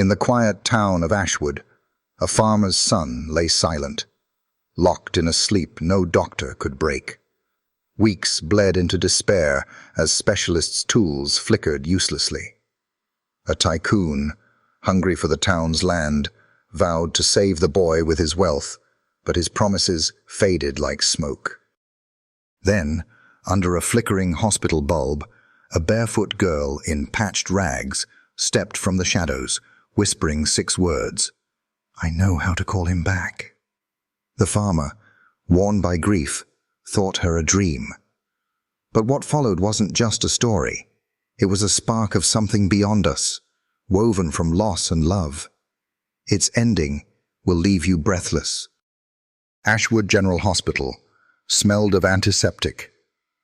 In the quiet town of Ashwood, a farmer's son lay silent, locked in a sleep no doctor could break. Weeks bled into despair as specialists' tools flickered uselessly. A tycoon, hungry for the town's land, vowed to save the boy with his wealth, but his promises faded like smoke. Then, under a flickering hospital bulb, a barefoot girl in patched rags stepped from the shadows, whispering 6 words. "I know how to call him back." The farmer, worn by grief, thought her a dream. But what followed wasn't just a story. It was a spark of something beyond us, woven from loss and love. Its ending will leave you breathless. Ashwood General Hospital smelled of antiseptic,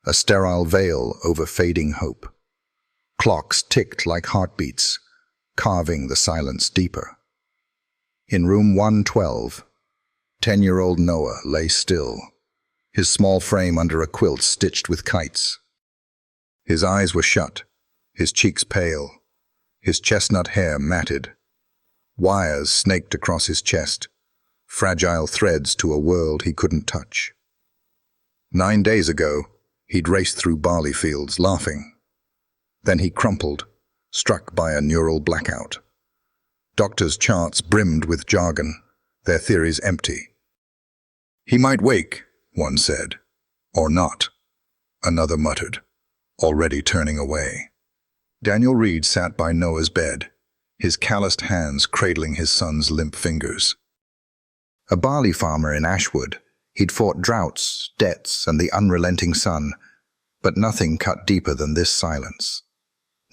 a sterile veil over fading hope. Clocks ticked like heartbeats, carving the silence deeper. In room 112, 10-year-old Noah lay still, his small frame under a quilt stitched with kites. His eyes were shut, his cheeks pale, his chestnut hair matted. Wires snaked across his chest, fragile threads to a world he couldn't touch. 9 days ago, he'd raced through barley fields, laughing. Then he crumpled, struck by a neural blackout. Doctors' charts brimmed with jargon, their theories empty. "He might wake," one said. "Or not," another muttered, already turning away. Daniel Reed sat by Noah's bed, his calloused hands cradling his son's limp fingers. A barley farmer in Ashwood, he'd fought droughts, debts, and the unrelenting sun, but nothing cut deeper than this silence.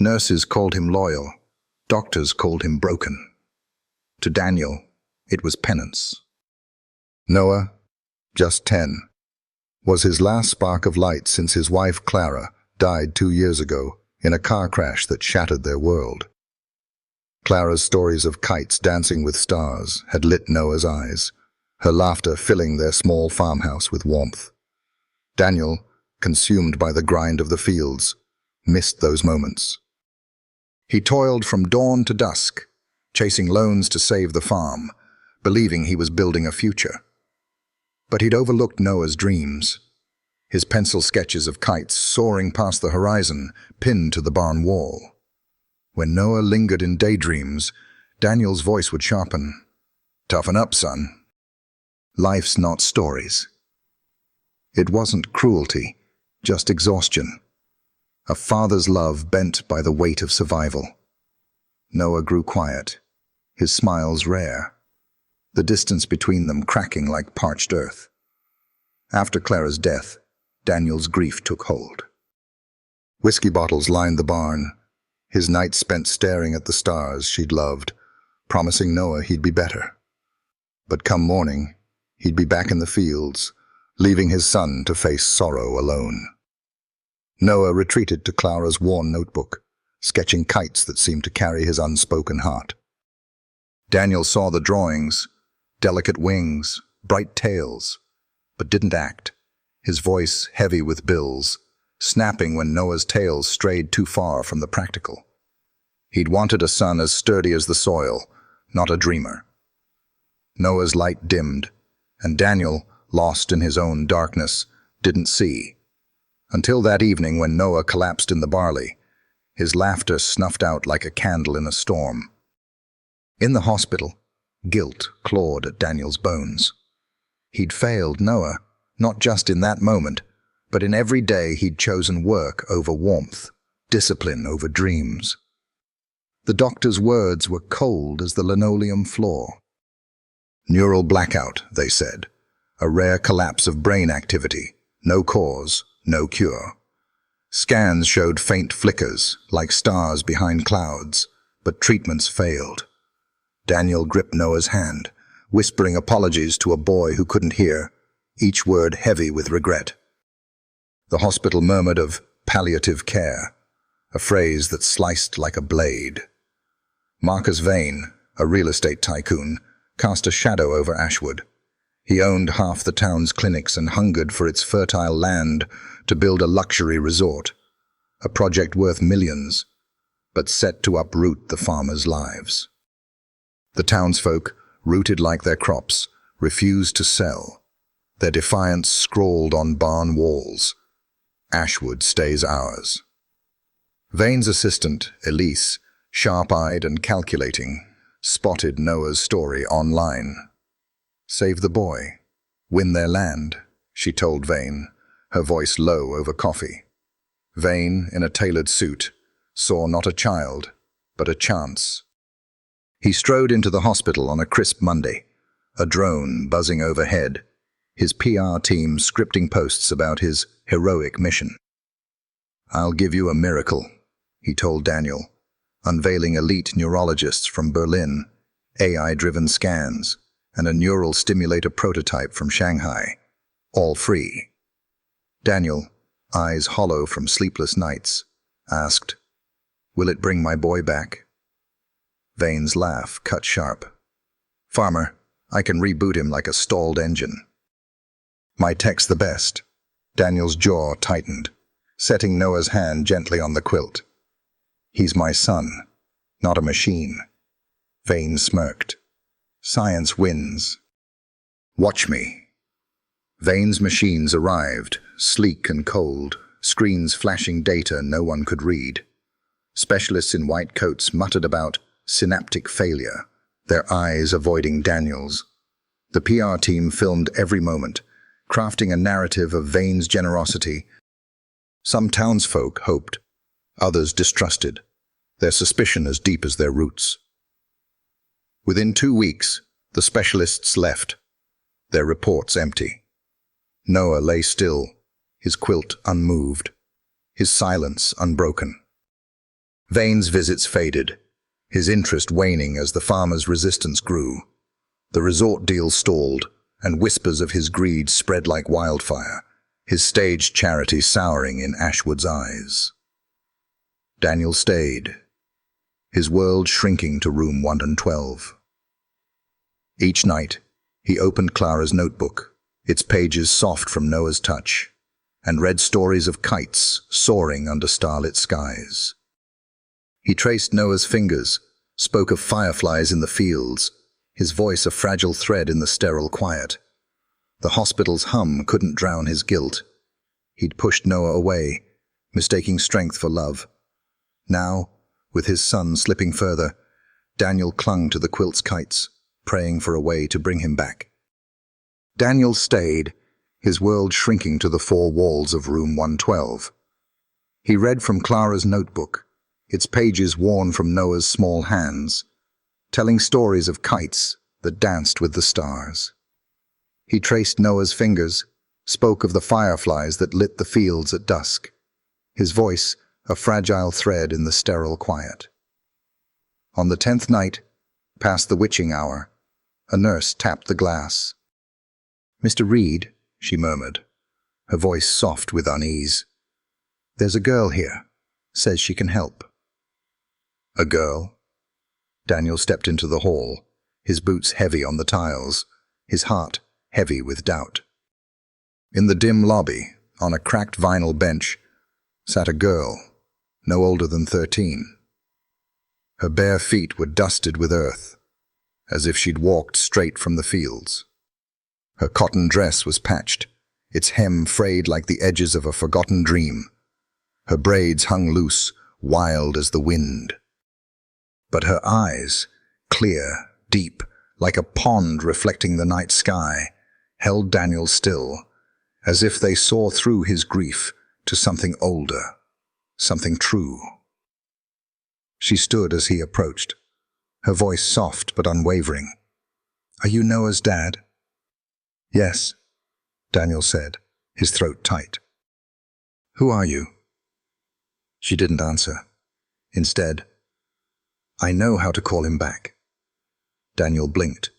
Nurses called him loyal, doctors called him broken. To Daniel, it was penance. Noah, just 10, was his last spark of light since his wife Clara died 2 years ago in a car crash that shattered their world. Clara's stories of kites dancing with stars had lit Noah's eyes, her laughter filling their small farmhouse with warmth. Daniel, consumed by the grind of the fields, missed those moments. He toiled from dawn to dusk, chasing loans to save the farm, believing he was building a future. But he'd overlooked Noah's dreams, his pencil sketches of kites soaring past the horizon, pinned to the barn wall. When Noah lingered in daydreams, Daniel's voice would sharpen. "Toughen up, son. Life's not stories." It wasn't cruelty, just exhaustion. A father's love bent by the weight of survival. Noah grew quiet, his smiles rare, the distance between them cracking like parched earth. After Clara's death, Daniel's grief took hold. Whiskey bottles lined the barn, his nights spent staring at the stars she'd loved, promising Noah he'd be better. But come morning, he'd be back in the fields, leaving his son to face sorrow alone. Noah retreated to Clara's worn notebook, sketching kites that seemed to carry his unspoken heart. Daniel saw the drawings, delicate wings, bright tails, but didn't act, his voice heavy with bills, snapping when Noah's tales strayed too far from the practical. He'd wanted a son as sturdy as the soil, not a dreamer. Noah's light dimmed, and Daniel, lost in his own darkness, didn't see. Until that evening when Noah collapsed in the barley, his laughter snuffed out like a candle in a storm. In the hospital, guilt clawed at Daniel's bones. He'd failed Noah, not just in that moment, but in every day he'd chosen work over warmth, discipline over dreams. The doctor's words were cold as the linoleum floor. Neural blackout, they said, a rare collapse of brain activity, no cause, no cure. Scans showed faint flickers, like stars behind clouds, but treatments failed. Daniel gripped Noah's hand, whispering apologies to a boy who couldn't hear, each word heavy with regret. The hospital murmured of palliative care, a phrase that sliced like a blade. Marcus Vane, a real estate tycoon, cast a shadow over Ashwood. He owned half the town's clinics and hungered for its fertile land to build a luxury resort, a project worth millions, but set to uproot the farmers' lives. The townsfolk, rooted like their crops, refused to sell. Their defiance scrawled on barn walls. Ashwood stays ours. Vane's assistant, Elise, sharp-eyed and calculating, spotted Noah's story online. Save the boy. Win their land, she told Vane, her voice low over coffee. Vane, in a tailored suit, saw not a child, but a chance. He strode into the hospital on a crisp Monday, a drone buzzing overhead, his PR team scripting posts about his heroic mission. "I'll give you a miracle," he told Daniel, unveiling elite neurologists from Berlin, AI-driven scans, and a neural stimulator prototype from Shanghai, all free. Daniel, eyes hollow from sleepless nights, asked, "Will it bring my boy back?" Vane's laugh cut sharp. "Farmer, I can reboot him like a stalled engine." "My tech's the best." Daniel's jaw tightened, setting Noah's hand gently on the quilt. "He's my son, not a machine." Vane smirked. "Science wins. Watch me." Vane's machines arrived, sleek and cold, screens flashing data no one could read. Specialists in white coats muttered about synaptic failure, their eyes avoiding Daniel's. The PR team filmed every moment, crafting a narrative of Vane's generosity. Some townsfolk hoped, others distrusted, their suspicion as deep as their roots. Within 2 weeks, the specialists left, their reports empty. Noah lay still, his quilt unmoved, his silence unbroken. Vane's visits faded, his interest waning as the farmer's resistance grew. The resort deal stalled, and whispers of his greed spread like wildfire, his staged charity souring in Ashwood's eyes. Daniel stayed, his world shrinking to room 112. Each night, he opened Clara's notebook, its pages soft from Noah's touch, and read stories of kites soaring under starlit skies. He traced Noah's fingers, spoke of fireflies in the fields, his voice a fragile thread in the sterile quiet. The hospital's hum couldn't drown his guilt. He'd pushed Noah away, mistaking strength for love. Now, with his son slipping further, Daniel clung to the quilt's kites, praying for a way to bring him back. Daniel stayed, his world shrinking to the 4 walls of room 112. He read from Clara's notebook, its pages worn from Noah's small hands, telling stories of kites that danced with the stars. He traced Noah's fingers, spoke of the fireflies that lit the fields at dusk, his voice a fragile thread in the sterile quiet. On the 10th night, past the witching hour, a nurse tapped the glass. "Mr. Reed," she murmured, her voice soft with unease. "There's a girl here. Says she can help." "A girl?" Daniel stepped into the hall, his boots heavy on the tiles, his heart heavy with doubt. In the dim lobby, on a cracked vinyl bench, sat a girl, no older than 13. Her bare feet were dusted with earth, as if she'd walked straight from the fields. Her cotton dress was patched, its hem frayed like the edges of a forgotten dream. Her braids hung loose, wild as the wind. But her eyes, clear, deep, like a pond reflecting the night sky, held Daniel still, as if they saw through his grief to something older, something true. She stood as he approached, her voice soft but unwavering. "Are you Noah's dad?" "Yes," Daniel said, his throat tight. "Who are you?" She didn't answer. Instead, "I know how to call him back." Daniel blinked,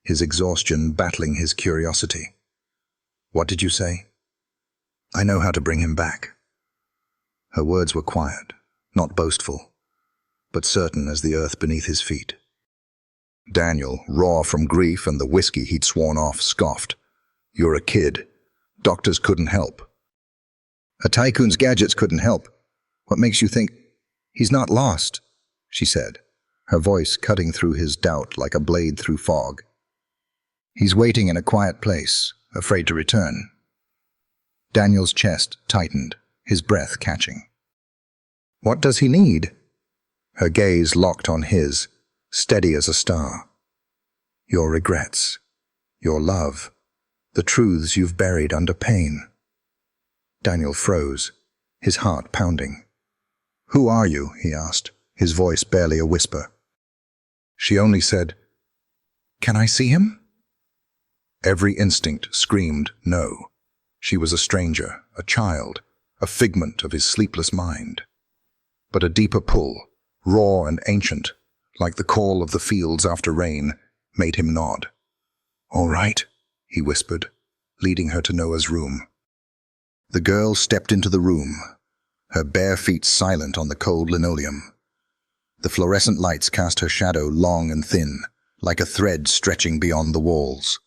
his exhaustion battling his curiosity. "What did you say?" "I know how to bring him back." Her words were quiet, not boastful, but certain as the earth beneath his feet. Daniel, raw from grief and the whiskey he'd sworn off, scoffed. "You're a kid. Doctors couldn't help." "A tycoon's gadgets couldn't help. What makes you think—" "He's not lost," she said, her voice cutting through his doubt like a blade through fog. He's waiting in a quiet place, afraid to return. Daniel's chest tightened, his breath catching. What does he need? Her gaze locked on his, steady as a star. Your regrets, your love, the truths you've buried under pain. Daniel froze, his heart pounding. Who are you? He asked, his voice barely a whisper. She only said, Can I see him? Every instinct screamed no. She was a stranger, a child, a figment of his sleepless mind. But a deeper pull, raw and ancient, like the call of the fields after rain, made him nod. All right, he whispered, leading her to Noah's room. The girl stepped into the room, her bare feet silent on the cold linoleum. The fluorescent lights cast her shadow long and thin, like a thread stretching beyond the walls.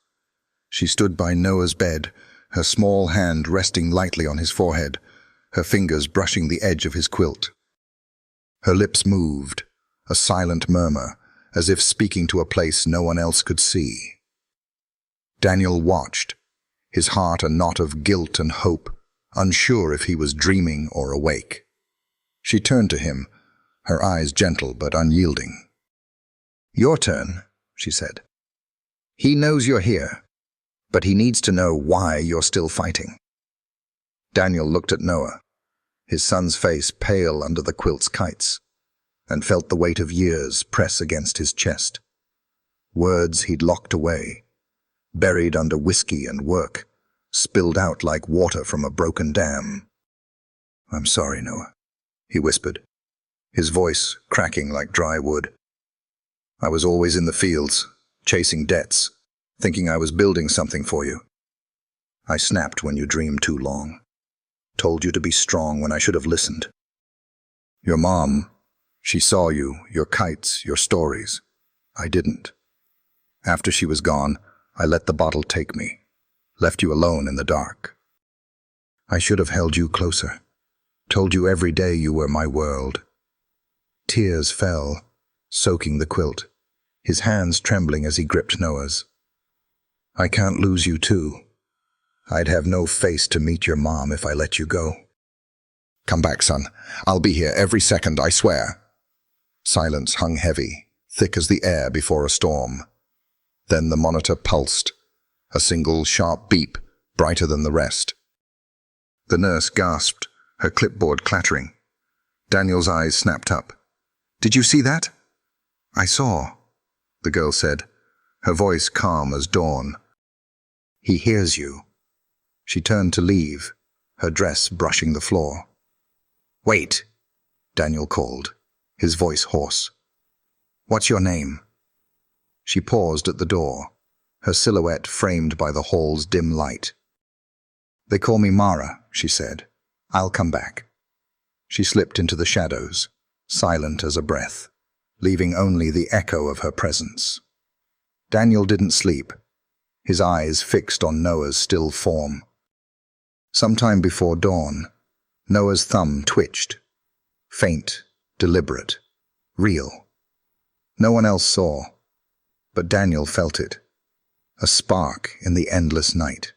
She stood by Noah's bed, her small hand resting lightly on his forehead, her fingers brushing the edge of his quilt. Her lips moved, a silent murmur, as if speaking to a place no one else could see. Daniel watched, his heart a knot of guilt and hope, unsure if he was dreaming or awake. She turned to him, her eyes gentle but unyielding. Your turn, she said. He knows you're here, but he needs to know why you're still fighting. Daniel looked at Noah, his son's face pale under the quilt's kites, and felt the weight of years press against his chest. Words he'd locked away, buried under whiskey and work, spilled out like water from a broken dam. I'm sorry, Noah, he whispered, his voice cracking like dry wood. I was always in the fields, chasing debts, thinking I was building something for you. I snapped when you dreamed too long, told you to be strong when I should have listened. Your mom, she saw you, your kites, your stories. I didn't. After she was gone, I let the bottle take me, left you alone in the dark. I should have held you closer, told you every day you were my world. Tears fell, soaking the quilt, his hands trembling as he gripped Noah's. I can't lose you too. I'd have no face to meet your mom if I let you go. Come back, son. I'll be here every second, I swear. Silence hung heavy, thick as the air before a storm. Then the monitor pulsed, a single sharp beep, brighter than the rest. The nurse gasped, her clipboard clattering. Daniel's eyes snapped up. Did you see that? I saw, the girl said, her voice calm as dawn. He hears you. She turned to leave, her dress brushing the floor. Wait, Daniel called, his voice hoarse. What's your name? She paused at the door, her silhouette framed by the hall's dim light. They call me Mara, she said. I'll come back. She slipped into the shadows, silent as a breath, leaving only the echo of her presence. Daniel didn't sleep, his eyes fixed on Noah's still form. Sometime before dawn, Noah's thumb twitched, faint, deliberate, real. No one else saw, but Daniel felt it, a spark in the endless night.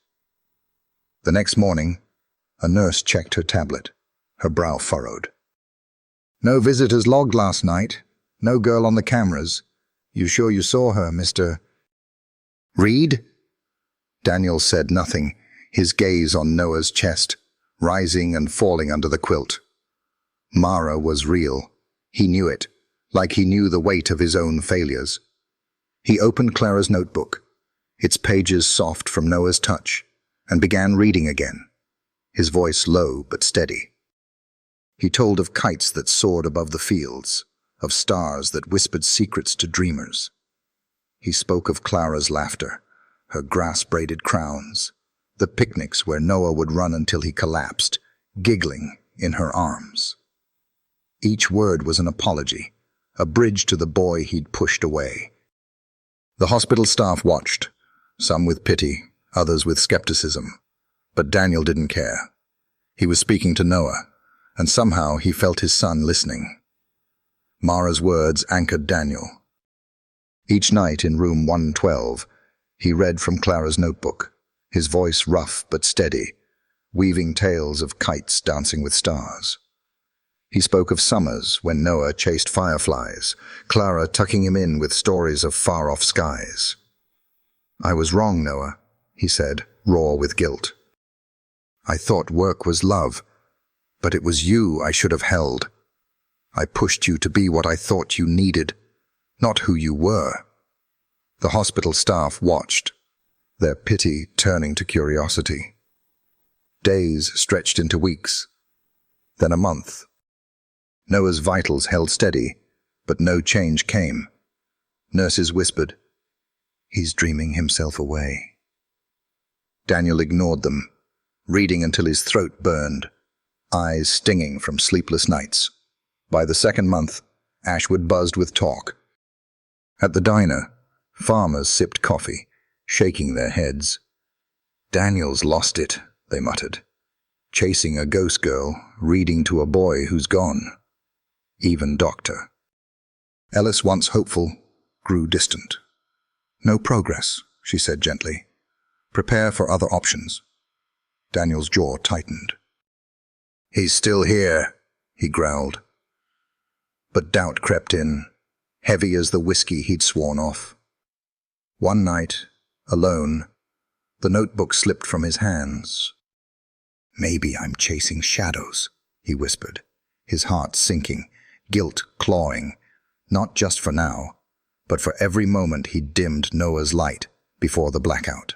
The next morning, a nurse checked her tablet, her brow furrowed. No visitors logged last night, no girl on the cameras. You sure you saw her, Mr. Reed? Daniel said nothing, his gaze on Noah's chest, rising and falling under the quilt. Mara was real. He knew it, like he knew the weight of his own failures. He opened Clara's notebook, its pages soft from Noah's touch, and began reading again, his voice low but steady. He told of kites that soared above the fields, of stars that whispered secrets to dreamers. He spoke of Clara's laughter, her grass-braided crowns, the picnics where Noah would run until he collapsed, giggling in her arms. Each word was an apology, a bridge to the boy he'd pushed away. The hospital staff watched, some with pity, others with skepticism, but Daniel didn't care. He was speaking to Noah, and somehow he felt his son listening. Mara's words anchored Daniel. Each night in room 112, he read from Clara's notebook, his voice rough but steady, weaving tales of kites dancing with stars. He spoke of summers when Noah chased fireflies, Clara tucking him in with stories of far-off skies. "I was wrong, Noah," he said, raw with guilt. "I thought work was love, but it was you I should have held. I pushed you to be what I thought you needed, not who you were." The hospital staff watched, their pity turning to curiosity. Days stretched into weeks, then a month. Noah's vitals held steady, but no change came. Nurses whispered, "He's dreaming himself away." Daniel ignored them, reading until his throat burned, eyes stinging from sleepless nights. By the second month, Ashwood buzzed with talk. At the diner, farmers sipped coffee, shaking their heads. "Daniel's lost it," they muttered. "Chasing a ghost girl, reading to a boy who's gone." Even Doctor Ellis, once hopeful, grew distant. "No progress," she said gently. "Prepare for other options." Daniel's jaw tightened. "He's still here," he growled. But doubt crept in, heavy as the whiskey he'd sworn off. One night, alone, the notebook slipped from his hands. "Maybe I'm chasing shadows," he whispered, his heart sinking, guilt clawing, not just for now, but for every moment he'd dimmed Noah's light before the blackout.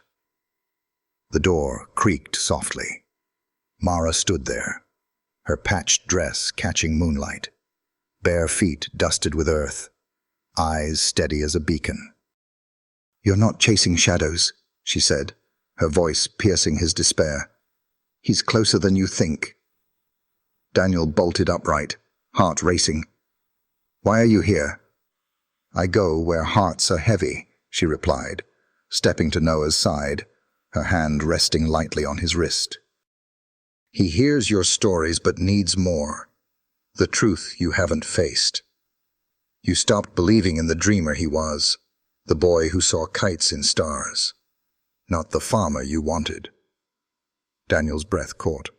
The door creaked softly. Mara stood there, her patched dress catching moonlight, bare feet dusted with earth, eyes steady as a beacon. "You're not chasing shadows," she said, her voice piercing his despair. "He's closer than you think." Daniel bolted upright, heart racing. "Why are you here?" "I go where hearts are heavy," she replied, stepping to Noah's side, her hand resting lightly on his wrist. "He hears your stories but needs more. The truth you haven't faced. You stopped believing in the dreamer he was, the boy who saw kites in stars, not the farmer you wanted." Daniel's breath caught.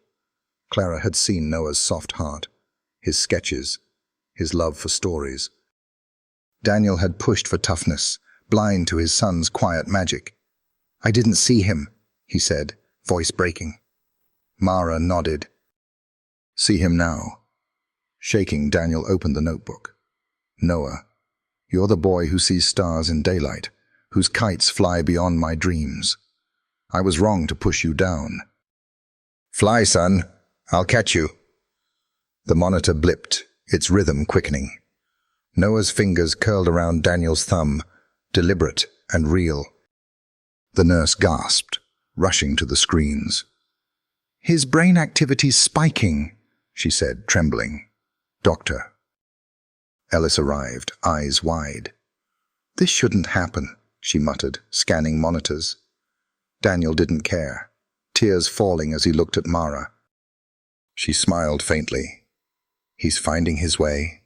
Clara had seen Noah's soft heart, his sketches, his love for stories. Daniel had pushed for toughness, blind to his son's quiet magic. "I didn't see him," he said, voice breaking. Mara nodded. "See him now." Shaking, Daniel opened the notebook. "Noah, you're the boy who sees stars in daylight, whose kites fly beyond my dreams. I was wrong to push you down." "Fly, son. I'll catch you." The monitor blipped, its rhythm quickening. Noah's fingers curled around Daniel's thumb, deliberate and real. The nurse gasped, rushing to the screens. "His brain activity's spiking," she said, trembling. "Doctor." Ellis arrived, eyes wide. "This shouldn't happen," she muttered, scanning monitors. Daniel didn't care, tears falling as he looked at Mara. She smiled faintly. "He's finding his way."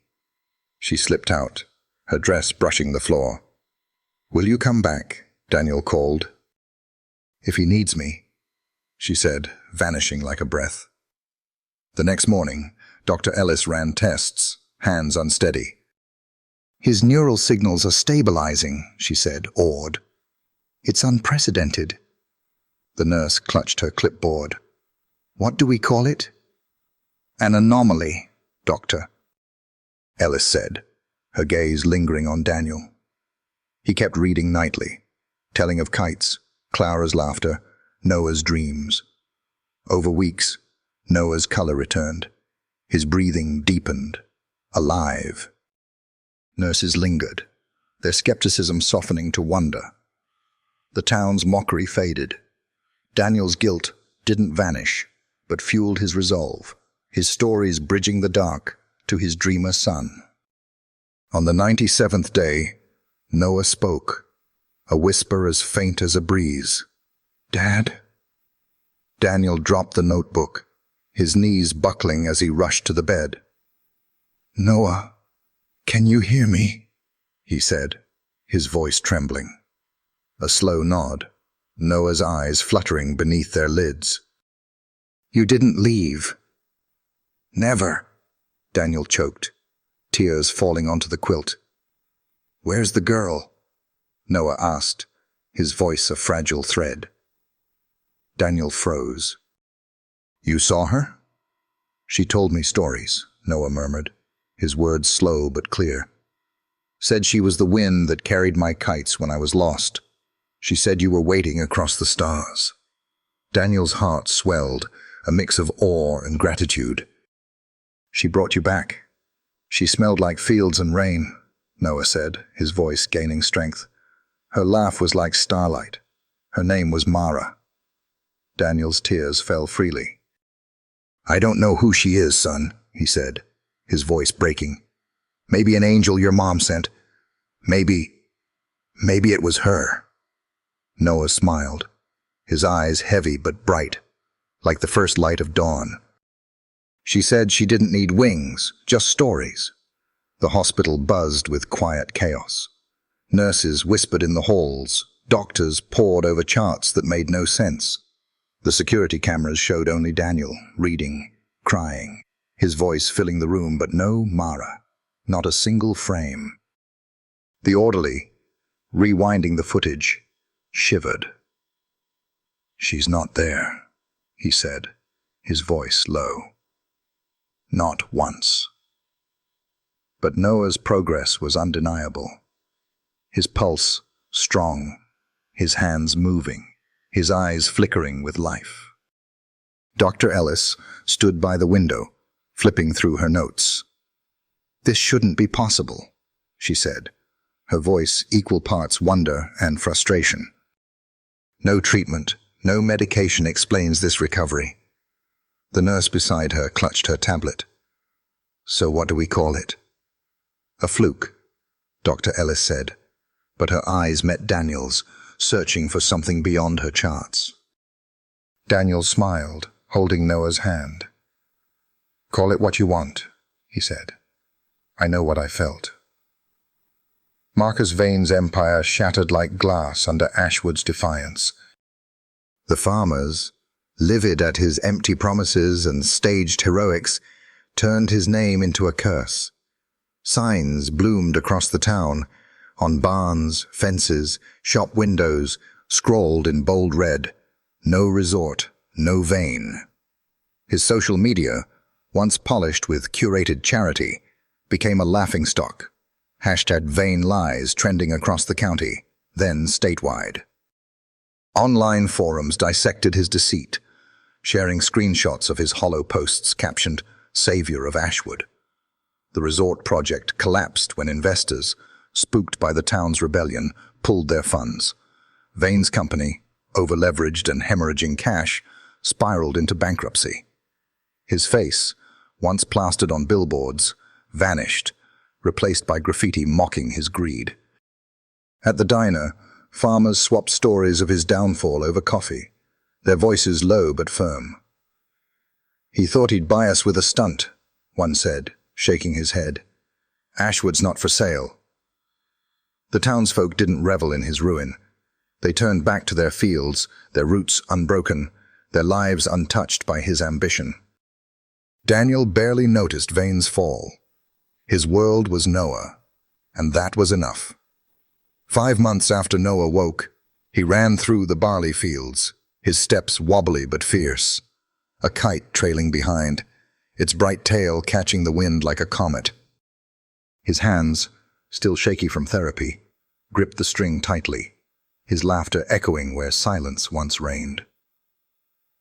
She slipped out, her dress brushing the floor. "Will you come back?" Daniel called. "If he needs me," she said, vanishing like a breath. The next morning, Dr. Ellis ran tests, hands unsteady. "His neural signals are stabilizing," she said, awed. "It's unprecedented." The nurse clutched her clipboard. "What do we call it?" "An anomaly, Doctor," Ellis said, her gaze lingering on Daniel. He kept reading nightly, telling of kites, Clara's laughter, Noah's dreams. Over weeks, Noah's color returned. His breathing deepened, alive. Nurses lingered, their skepticism softening to wonder. The town's mockery faded. Daniel's guilt didn't vanish, but fueled his resolve, his stories bridging the dark to his dreamer son. On the 97th day, Noah spoke, a whisper as faint as a breeze. "Dad?" Daniel dropped the notebook, his knees buckling as he rushed to the bed. "Noah," "Can you hear me?" he said, his voice trembling. A slow nod, Noah's eyes fluttering beneath their lids. "You didn't leave." "Never," Daniel choked, tears falling onto the quilt. "Where's the girl?" Noah asked, his voice a fragile thread. Daniel froze. "You saw her?" "She told me stories," Noah murmured, his words slow but clear. "Said she was the wind that carried my kites when I was lost. She said you were waiting across the stars." Daniel's heart swelled, a mix of awe and gratitude. "She brought you back. She smelled like fields and rain," Noah said, his voice gaining strength. "Her laugh was like starlight. Her name was Mara." Daniel's tears fell freely. "I don't know who she is, son," he said, his voice breaking. "Maybe an angel your mom sent. Maybe it was her." Noah smiled, his eyes heavy but bright, like the first light of dawn. "She said she didn't need wings, just stories." The hospital buzzed with quiet chaos. Nurses whispered in the halls, doctors pored over charts that made no sense. The security cameras showed only Daniel, reading, crying, his voice filling the room, but no Mara, not a single frame. The orderly, rewinding the footage, shivered. "She's not there," he said, his voice low. "Not once." But Noah's progress was undeniable. His pulse strong, his hands moving, his eyes flickering with life. Dr. Ellis stood by the window, flipping through her notes. "This shouldn't be possible," she said, her voice equal parts wonder and frustration. "No treatment, no medication explains this recovery." The nurse beside her clutched her tablet. "So what do we call it?" "A fluke," Dr. Ellis said, but her eyes met Daniel's, searching for something beyond her charts. Daniel smiled, holding Noah's hand. "Call it what you want," he said. "I know what I felt." Marcus Vane's empire shattered like glass under Ashwood's defiance. The farmers, livid at his empty promises and staged heroics, turned his name into a curse. Signs bloomed across the town, on barns, fences, shop windows, scrawled in bold red, "No resort, no Vane." His social media, once polished with curated charity, became a laughingstock. #Vane Lies trending across the county, then statewide. Online forums dissected his deceit, sharing screenshots of his hollow posts captioned "Savior of Ashwood." The resort project collapsed when investors, spooked by the town's rebellion, pulled their funds. Vane's company, over-leveraged and hemorrhaging cash, spiraled into bankruptcy. His face, once plastered on billboards, vanished, replaced by graffiti mocking his greed. At the diner, farmers swapped stories of his downfall over coffee, their voices low but firm. "He thought he'd buy us with a stunt," one said, shaking his head. "Ashwood's not for sale." The townsfolk didn't revel in his ruin. They turned back to their fields, their roots unbroken, their lives untouched by his ambition. Daniel barely noticed Vane's fall. His world was Noah, and that was enough. 5 months after Noah woke, he ran through the barley fields, his steps wobbly but fierce, a kite trailing behind, its bright tail catching the wind like a comet. His hands, still shaky from therapy, gripped the string tightly, his laughter echoing where silence once reigned.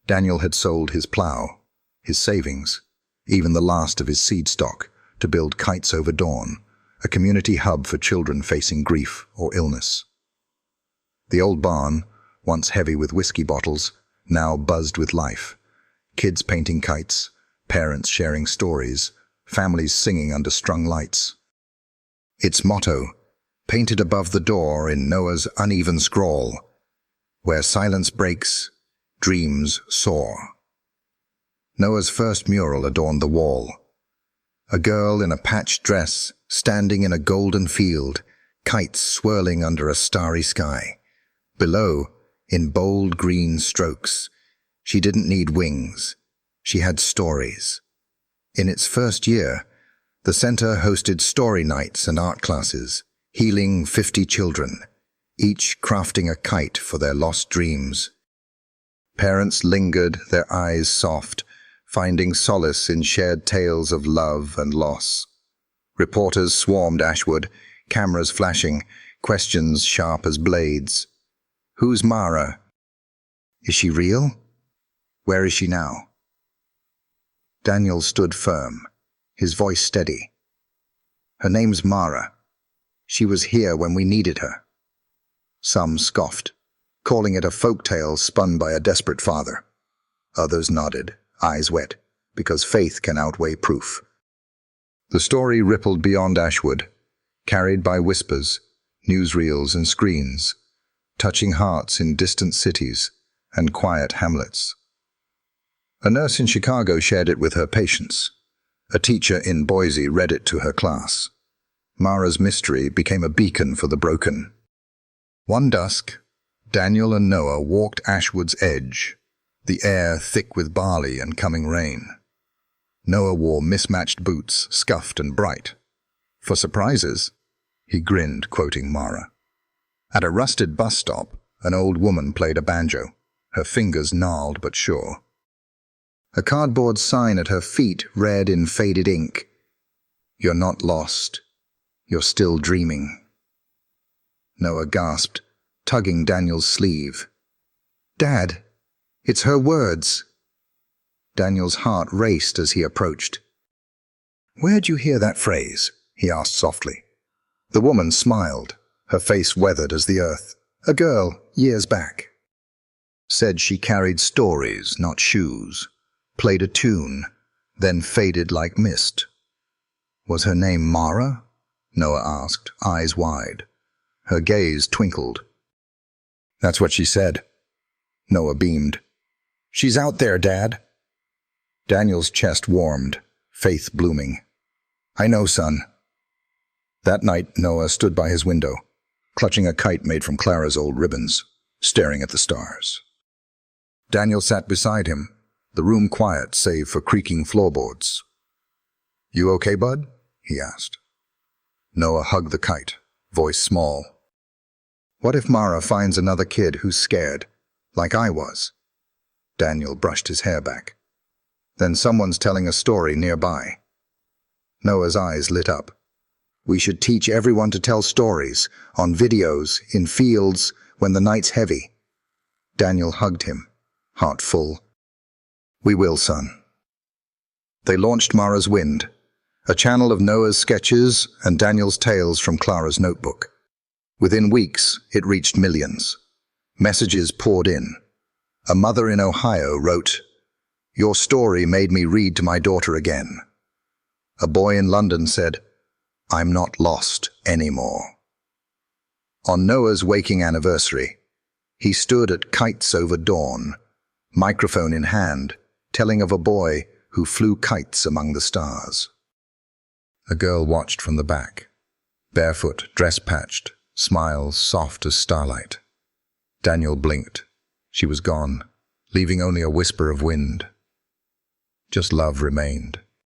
Daniel had sold his plow, his savings, even the last of his seed stock, to build Kites Over Dawn, a community hub for children facing grief or illness. The old barn, once heavy with whiskey bottles, now buzzed with life. Kids painting kites, parents sharing stories, families singing under strung lights. Its motto, painted above the door in Noah's uneven scrawl, "Where silence breaks, dreams soar." Noah's first mural adorned the wall. A girl in a patched dress standing in a golden field, kites swirling under a starry sky. Below, in bold green strokes, she didn't need wings. She had stories. In its first year, the center hosted story nights and art classes, healing 50 children, each crafting a kite for their lost dreams. Parents lingered, their eyes soft, finding solace in shared tales of love and loss. Reporters swarmed Ashwood, cameras flashing, questions sharp as blades. Who's Mara? Is she real? Where is she now? Daniel stood firm, his voice steady. Her name's Mara. She was here when we needed her. Some scoffed, calling it a folk tale spun by a desperate father. Others nodded, eyes wet, because faith can outweigh proof. The story rippled beyond Ashwood, carried by whispers, newsreels and screens, touching hearts in distant cities and quiet hamlets. A nurse in Chicago shared it with her patients. A teacher in Boise read it to her class. Mara's mystery became a beacon for the broken. One dusk, Daniel and Noah walked Ashwood's edge, the air thick with barley and coming rain. Noah wore mismatched boots, scuffed and bright. For surprises, he grinned, quoting Mara. At a rusted bus stop, an old woman played a banjo, her fingers gnarled but sure. A cardboard sign at her feet read in faded ink, "You're not lost. You're still dreaming." Noah gasped, tugging Daniel's sleeve. "Dad, it's her words." Daniel's heart raced as he approached. "Where'd you hear that phrase?" he asked softly. The woman smiled, her face weathered as the earth. "A girl, years back. Said she carried stories, not shoes. Played a tune, then faded like mist." "Was her name Mara?" Noah asked, eyes wide. Her gaze twinkled. "That's what she said." Noah beamed. "She's out there, Dad." Daniel's chest warmed, faith blooming. "I know, son." That night, Noah stood by his window, clutching a kite made from Clara's old ribbons, staring at the stars. Daniel sat beside him, the room quiet save for creaking floorboards. "You okay, bud?" he asked. Noah hugged the kite, voice small. "What if Mara finds another kid who's scared, like I was?" Daniel brushed his hair back. "Then someone's telling a story nearby." Noah's eyes lit up. "We should teach everyone to tell stories, on videos, in fields, when the night's heavy." Daniel hugged him, heart full. "We will, son." They launched Mara's Wind, a channel of Noah's sketches and Daniel's tales from Clara's notebook. Within weeks, it reached millions. Messages poured in. A mother in Ohio wrote, "Your story made me read to my daughter again." A boy in London said, "I'm not lost anymore." On Noah's waking anniversary, he stood at Kites Over Dawn, microphone in hand, telling of a boy who flew kites among the stars. A girl watched from the back, barefoot, dress-patched, smiles soft as starlight. Daniel blinked. She was gone, leaving only a whisper of wind. Just love remained.